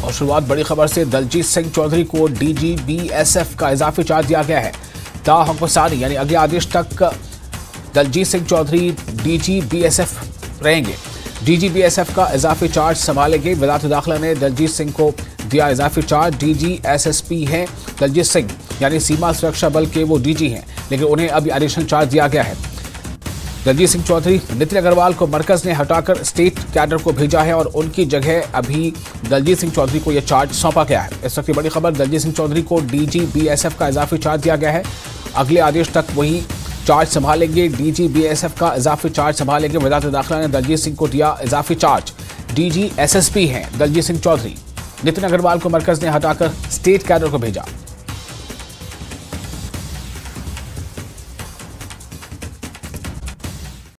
और शुरुआत बड़ी खबर से। दलजीत सिंह चौधरी को डीजी बीएसएफ का इजाफी चार्ज दिया गया है। ताहक़सानी यानी अगले आदेश तक दलजीत सिंह चौधरी डीजी बीएसएफ रहेंगे। डीजी बीएसएफ का इजाफी चार्ज संभालेंगे। वज़ारत दाखिला ने दलजीत सिंह को दिया इजाफी चार्ज। डीजी एसएसपी हैं दलजीत सिंह, यानी सीमा सुरक्षा बल के वो डीजी हैं, लेकिन उन्हें अभी एडिशनल चार्ज दिया गया है। दलजीत सिंह चौधरी, नितिन अग्रवाल को मरकज ने हटाकर स्टेट कैडर को भेजा है और उनकी जगह अभी दलजीत सिंह चौधरी को यह चार्ज सौंपा गया है। इस वक्त की बड़ी खबर, दलजीत सिंह चौधरी को डीजी बीएसएफ का इजाफी चार्ज दिया गया है। अगले आदेश तक वही चार्ज संभालेंगे। डीजी बीएसएफ का इजाफी चार्ज संभालेंगे। वज़ारत दाखिला ने दलजीत सिंह को दिया इजाफी चार्ज। डीजी एसएसपी हैं दलजीत सिंह चौधरी। नितिन अग्रवाल को मरकज ने हटाकर स्टेट कैडर को भेजा।